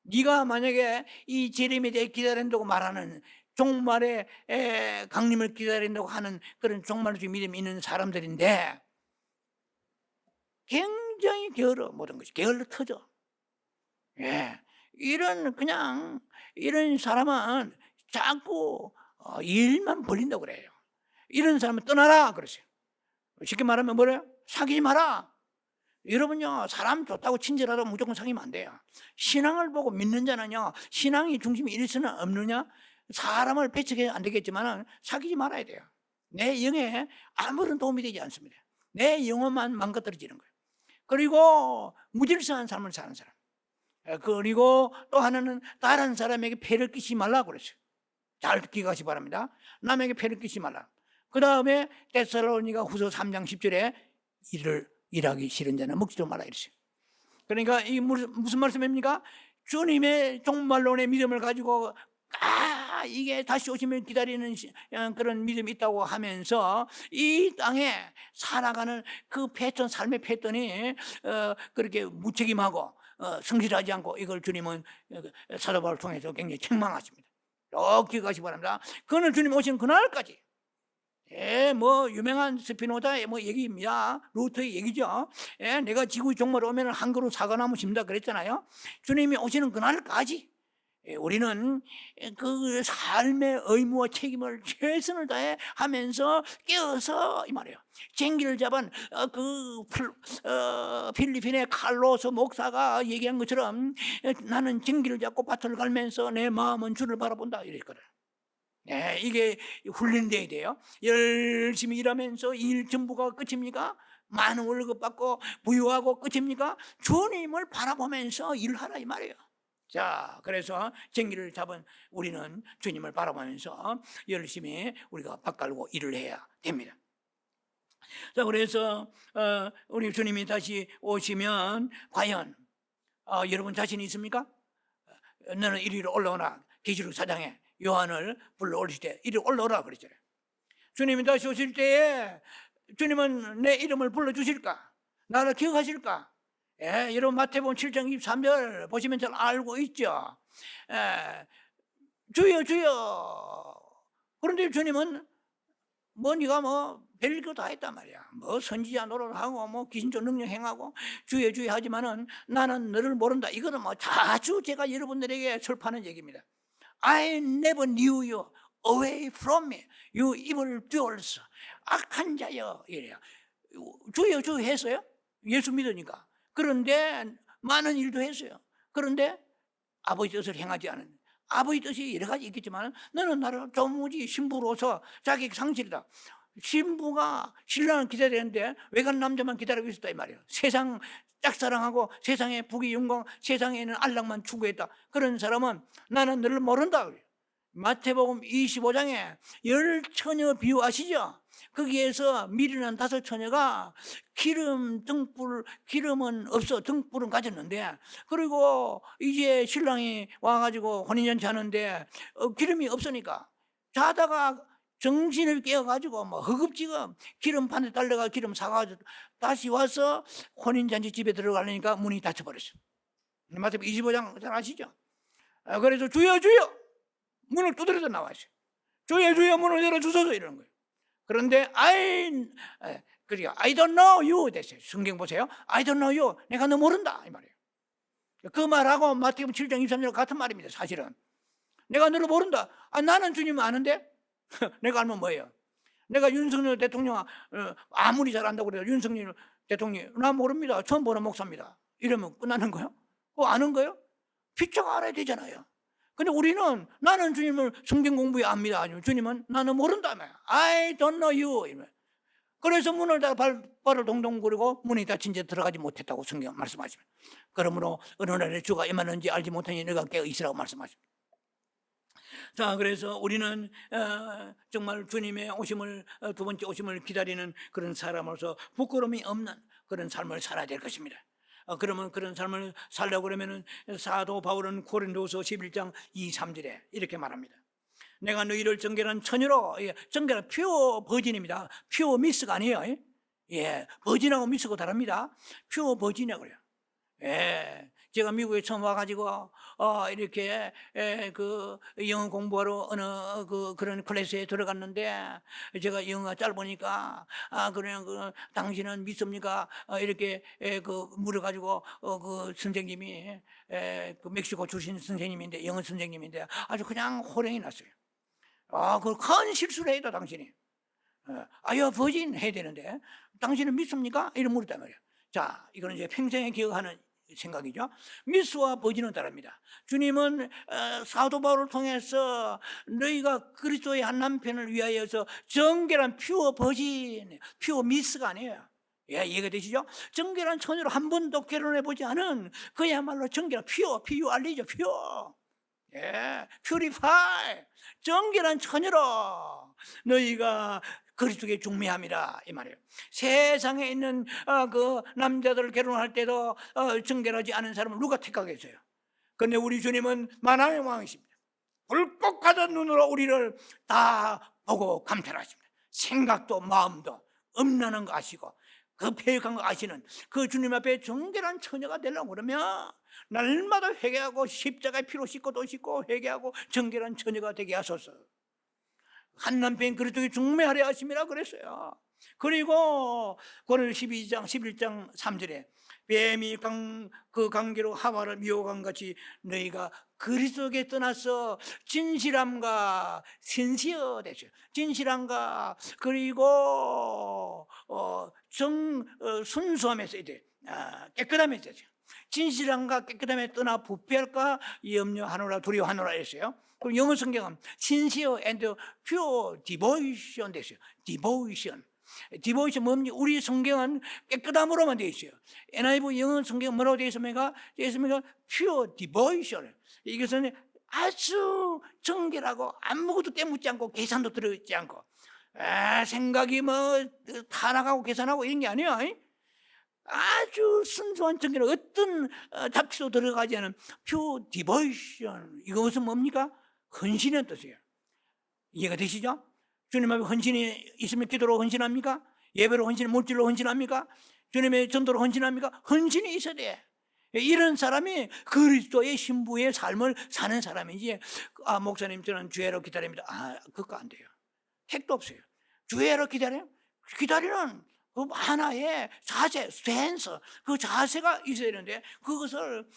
네가 만약에 이 재림에 대해 기다린다고 말하는 종말의 강림을 기다린다고 하는 그런 종말론적 믿음이 있는 사람들인데 굉장히 게을러. 모든 것이 게을러 터져. 이런 사람은 자꾸 일만 벌린다고 그래요. 이런 사람은 떠나라 그러세요. 쉽게 말하면 뭐래요? 사귀지 마라. 여러분요, 사람 좋다고 친절하다고 무조건 사귀면 안 돼요. 신앙을 보고 믿는 자는요, 신앙이 중심이 일 수는 없느냐? 사람을 배척해 안 되겠지만 사귀지 말아야 돼요. 내 영에 아무런 도움이 되지 않습니다. 내 영혼만 망가뜨려지는 거예요. 그리고 무질서한 삶을 사는 사람. 그리고 또 하나는 다른 사람에게 폐를 끼치지 말라고 그랬어요. 잘 기억하시기 바랍니다. 남에게 폐를 끼치지 말라. 그 다음에 데살로니가 후서 3장 10절에 일하기 싫은 자는 먹지도 말라 이랬어요. 그러니까 이 무슨 말씀입니까? 주님의 종말론의 믿음을 가지고 이게 다시 오시면 기다리는 그런 믿음이 있다고 하면서 이 땅에 살아가는 그 패턴, 삶의 패턴이 그렇게 무책임하고 성실하지 않고 이걸 주님은 사도 바울을 통해서 굉장히 책망하십니다. 꼭 기억하시기 바랍니다. 그는 주님 오신 그날까지 뭐 유명한 스피노자의 뭐 얘기입니다. 루터의 얘기죠. 내가 지구의 종말에 오면 한 그루 사과나무 심다 그랬잖아요. 주님이 오시는 그날까지 우리는 그 삶의 의무와 책임을 최선을 다해 하면서 깨어서 이 말이에요. 쟁기를 잡은 필리핀의 칼로스 목사가 얘기한 것처럼 나는 쟁기를 잡고 밭을 갈면서 내 마음은 주를 바라본다 이랬거든. 이게 훈련돼야 돼요. 열심히 일하면서 일 전부가 끝입니까? 많은 월급 받고 부유하고 끝입니까? 주님을 바라보면서 일하라 이 말이에요. 자, 그래서 쟁기를 잡은 우리는 주님을 바라보면서 열심히 우리가 밭 갈고 일을 해야 됩니다. 자, 그래서 우리 주님이 다시 오시면 과연 여러분 자신이 있습니까? 너는 이리로 올라오라. 계시록 4장에 요한을 불러 올리실 때 이리 올라오라 그랬잖아요. 주님이 다시 오실 때에 주님은 내 이름을 불러주실까? 나를 기억하실까? 여러분 마태복음 7장 23절 보시면 잘 알고 있죠. 주여 주여. 그런데 주님은 네가 별거 다 했단 말이야. 선지자 노릇하고 귀신적 능력 행하고 주여 주여 하지만은 나는 너를 모른다. 이거는 자주 제가 여러분들에게 설파하는 얘기입니다. I never knew you. Away from me. You evil doers. 악한 자여. 이래요. 주여 주여 했어요. 예수 믿으니까. 그런데 많은 일도 했어요. 그런데 아버지 뜻을 행하지 않은, 아버지 뜻이 여러 가지 있겠지만 너는 나를 도무지 신부로서 자기 상실이다. 신부가 신랑을 기다리는데 외간 남자만 기다리고 있었다 이 말이에요. 세상 짝사랑하고 세상의 부귀 영광, 세상에 있는 안락만 추구했다. 그런 사람은 나는 너를 모른다. 마태복음 25장에 10처녀 비유 아시죠? 거기에서 미련한 5처녀가 기름은 없어 등불은 가졌는데, 그리고 이제 신랑이 와가지고 혼인잔치 하는데 기름이 없으니까 자다가 정신을 깨어가지고 허겁지겁 기름판에 달려가 기름 사가지고 다시 와서 혼인잔치 집에 들어가려니까 문이 닫혀버렸어요. 마태복음 25장 잘 아시죠? 그래서 주여 주여 문을 두드려서 나왔어요. 주여 주여 문을 열어주소서 이러는 거예요. 그런데 I don't know you 됐어요. 성경 보세요. I don't know you. 내가 너 모른다 이 말이에요. 그 말하고 마태복음 7장 23절 같은 말입니다. 사실은 내가 너를 모른다. 나는 주님 아는데 내가 알면 뭐예요? 내가 윤석열 대통령 아무리 잘 안다고 그래요. 윤석열 대통령 나 모릅니다. 처음 보는 목사입니다. 이러면 끝나는 거예요? 그거 아는 거예요? 피처 알아야 되잖아요. 근데 우리는 나는 주님을 성경 공부에 압니다. 아니면 주님은 나는 모른다. I don't know you. 이러면. 그래서 문을 다 발을 동동 거리고 문이 닫힌 채 들어가지 못했다고 성경 말씀하십니다. 그러므로 어느 날에 주가 임하는지 알지 못하니 너가 깨어 있으라고 말씀하십니다. 자, 그래서 우리는 정말 주님의 오심을, 두 번째 오심을 기다리는 그런 사람으로서 부끄러움이 없는 그런 삶을 살아야 될 것입니다. 그러면 그런 삶을 살려고 그러면은 사도 바울은 고린도서 11장 2, 3절에 이렇게 말합니다. 내가 너희를 정결한 처녀로, 정결한 퓨어 버진입니다. 퓨어 미스가 아니에요. 버진하고 미스가 다릅니다. 퓨어 버진이라고 그래요. 제가 미국에 처음 와가지고 이렇게 그 영어 공부하러 어느 그런 클래스에 들어갔는데 제가 영어가 짧으니까 그냥 당신은 믿습니까? 이렇게 물어가지고 그 선생님이 그 멕시코 출신 선생님인데 영어 선생님인데 아주 그냥 호령이 났어요. 그 큰 실수를 했다 당신이. 아유 버진 해야 되는데 당신은 믿습니까? 이런 물었단 말이에요. 자, 이거는 이제 평생에 기억하는 생각이죠. 미스와 버진은 다릅니다. 주님은 사도 바울을 통해서 너희가 그리스도의 한 남편을 위하여서 정결한 퓨어 버진, 퓨어 미스가 아니에요. 이해가 되시죠? 정결한 처녀로 한 번도 결혼해보지 않은 그야말로 정결한 퓨어, P-U-R-E죠. 퓨어, 퓨리파이, 정결한 처녀로 너희가 그리스도께 중매함이라 이 말이에요. 세상에 있는 그 남자들 결혼할 때도 정결하지 않은 사람을 누가 택하겠어요? 그런데 우리 주님은 만왕의 왕이십니다. 불꽃같은 눈으로 우리를 다 보고 감탄하십니다. 생각도 마음도 음란한 거 아시고 그 패역한 거 아시는 그 주님 앞에 정결한 처녀가 되려고 그러면 날마다 회개하고 십자가의 피로 씻고 또 씻고 회개하고 정결한 처녀가 되게 하소서. 한 남편 그리스도께 중매하려 하심이라 그랬어요. 그리고 고린도 12장 11장 3절에 뱀이 그 관계로 하와를 미혹한 같이 너희가 그리스도께 떠나서 진실함과 신시어 되죠. 진실함과 그리고 순수함에 써야 돼. 깨끗함에 써야 돼요. 진실함과 깨끗함에 떠나 부패할까 염려하노라 두려워하노라 했어요. 그럼 영어 성경은 sincere and pure devotion 됐어요. devotion. 디보이션 뭡니까? 우리 성경은 깨끗함으로만 되어 있어요. NIV 영어 성경 뭐라고 되어 있습니까? pure devotion. 이것은 아주 정결하고 아무것도 때묻지 않고 계산도 들어있지 않고 생각이 뭐 타락하고 계산하고 이런 게 아니에요. 아주 순수한 정결, 어떤 잡티도 들어가지 않은 pure devotion. 이것은 뭡니까? 헌신의 뜻이에요. 이해가 되시죠? 주님 앞에 헌신이 있으면 기도로 헌신합니까? 예배로 헌신, 물질로 헌신합니까? 주님의 전도로 헌신합니까? 헌신이 있어야 돼. 이런 사람이 그리스도의 신부의 삶을 사는 사람이지. 목사님 저는 주애로 기다립니다. 그거 안 돼요. 택도 없어요. 주애로 기다려요? 기다리는 그 하나의 자세, 스탠스, 그 자세가 있어야 되는데 그것을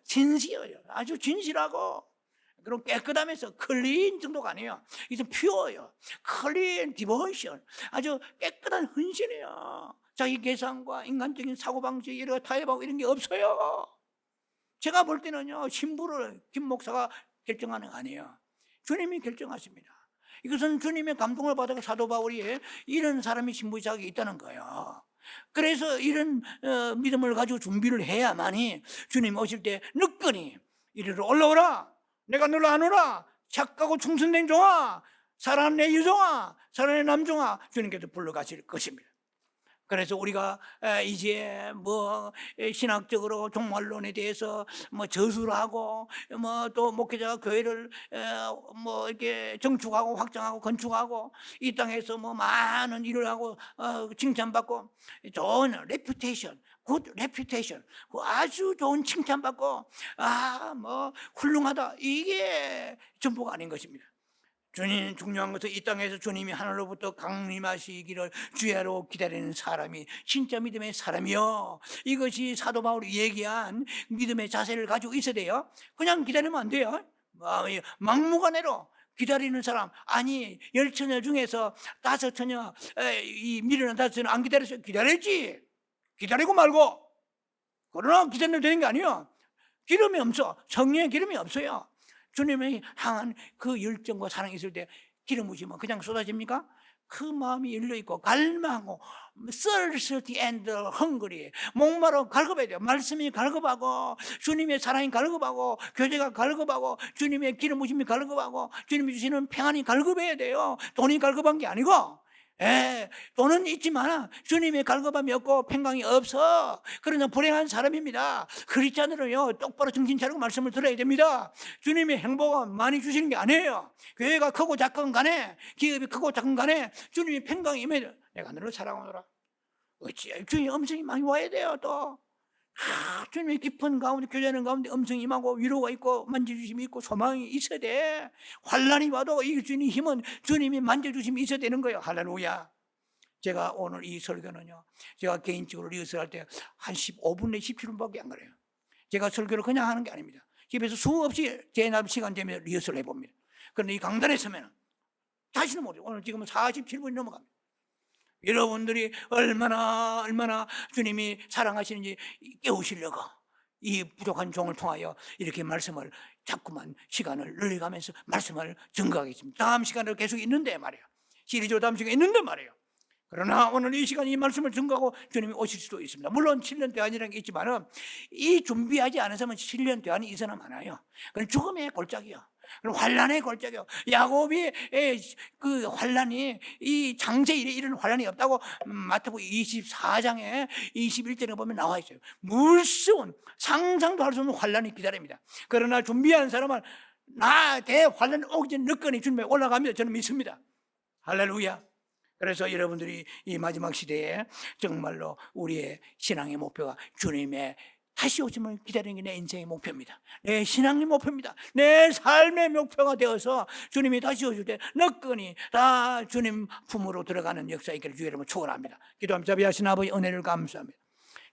진실해요. 아주 진실하고 그럼 깨끗하면서 클린 정도가 아니에요. 이건 퓨어예요. 클린 디보이션. 아주 깨끗한 헌신이에요. 자기 계산과 인간적인 사고방식, 이런 타협하고 이런 게 없어요. 제가 볼 때는요, 신부를 김 목사가 결정하는 거 아니에요. 주님이 결정하십니다. 이것은 주님의 감동을 받아 사도 바울이 이런 사람이 신부 자격이 있다는 거예요. 그래서 이런 믿음을 가지고 준비를 해야만이 주님 오실 때 늦거니 이리로 올라오라. 내가 너를 아노라. 착하고 충성된 종아, 사랑하는 내 유종아, 사랑하는 남종아, 주님께서 불러가실 것입니다. 그래서 우리가 이제 뭐 신학적으로 종말론에 대해서 뭐 저수를 하고 뭐 또 목회자가 교회를 뭐 이렇게 정축하고 확장하고 건축하고 이 땅에서 뭐 많은 일을 하고 칭찬받고 좋은 레퓨테이션, 굿 레퓨테이션, 아주 좋은 칭찬받고 뭐 훌륭하다, 이게 전부가 아닌 것입니다. 주님, 중요한 것은 이 땅에서 주님이 하늘로부터 강림하시기를 주야로 기다리는 사람이 진짜 믿음의 사람이요. 이것이 사도 바울이 얘기한 믿음의 자세를 가지고 있어야 돼요. 그냥 기다리면 안 돼요. 막무가내로 기다리는 사람, 아니 10처녀 중에서 5처녀, 이 미련한 5처녀 안 기다렸어요. 기다렸지. 기다리고 말고. 그러나 기다리면 되는 게 아니에요. 기름이 없어. 성령의 기름이 없어요. 주님의 향한 그 열정과 사랑이 있을 때 기름 부으시면 그냥 쏟아집니까? 그 마음이 열려있고 갈망하고 thirsty and hungry, 목마르고 갈급해야 돼요. 말씀이 갈급하고 주님의 사랑이 갈급하고 교제가 갈급하고 주님의 기름 부으심이 갈급하고 주님이 주시는 평안이 갈급해야 돼요. 돈이 갈급한 게 아니고. 돈은 있지만 주님의 갈급함이 없고 평강이 없어. 그러나 불행한 사람입니다. 크리스찬으로요, 똑바로 정신 차리고 말씀을 들어야 됩니다. 주님의 행복은 많이 주시는 게 아니에요. 교회가 크고 작건 간에, 기업이 크고 작건 간에 주님의 평강이 임해요. 내가 너를 사랑하노라. 어찌 주님의 음성이 많이 와야 돼요. 또 주님의 깊은 가운데, 교제하는 가운데 음성이 임하고 위로가 있고 만져주심이 있고 소망이 있어야 돼. 환난이 와도 이 주님의 힘은 주님이 만져주심이 있어야 되는 거예요. 할렐루야. 제가 오늘 이 설교는요, 제가 개인적으로 리허설할 때 한 15분 내 17분밖에 안 걸려요. 제가 설교를 그냥 하는 게 아닙니다. 집에서 수없이 제 시간 되면 리허설을 해봅니다. 그런데 이 강단에 서면 다시는 못해요. 오늘 지금은 47분이 넘어갑니다. 여러분들이 얼마나 주님이 사랑하시는지 깨우시려고 이 부족한 종을 통하여 이렇게 말씀을 자꾸만 시간을 늘려가면서 말씀을 증거하겠습니다. 다음 시간을 계속 있는데 말이에요. 시리즈로 다음 시간에 있는데 말이에요. 그러나 오늘 이 시간 이 말씀을 증거하고 주님이 오실 수도 있습니다. 물론 7년 대안이라는 게 있지만 이 준비하지 않은 사람은 7년 대안이 이 사람 많아요. 그건 죽음의 골짜기요. 그럼 환란의 골짜기요. 야곱이 그 환란이 이 장세일에 이런 환란이 없다고 마태복음 24장에 21절에 보면 나와 있어요. 무서운 상상도 할 수 없는 환란이 기다립니다. 그러나 준비한 사람은 나 대환란 오기 전 늦거니 주님에 올라갑니다. 저는 믿습니다. 할렐루야. 그래서 여러분들이 이 마지막 시대에 정말로 우리의 신앙의 목표가 주님의 다시 오심을 기다리는 게 내 인생의 목표입니다. 내 신앙의 목표입니다. 내 삶의 목표가 되어서 주님이 다시 오실 때 너끈히 다 주님 품으로 들어가는 역사에 있기를 주 여러분 축원합니다. 기도합니다. 자비하신 아버지 은혜를 감사합니다.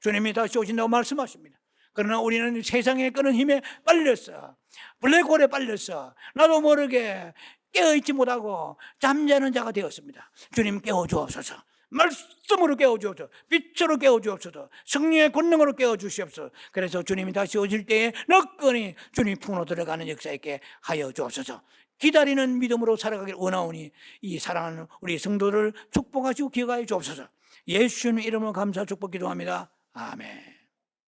주님이 다시 오신다고 말씀하십니다. 그러나 우리는 세상에 끄는 힘에 빨렸어. 블랙홀에 빨렸어. 나도 모르게 깨어있지 못하고 잠자는 자가 되었습니다. 주님 깨워주옵소서. 말씀으로 깨워주옵소서. 빛으로 깨워주옵소서. 성령의 권능으로 깨워주시옵소서. 그래서 주님이 다시 오실 때에 너끈히 주님 품으로 들어가는 역사 있게 하여 주옵소서. 기다리는 믿음으로 살아가길 원하오니 이 사랑하는 우리 성도를 축복하시고 기억하여 주옵소서. 예수님 이름으로 감사 축복 기도합니다. 아멘.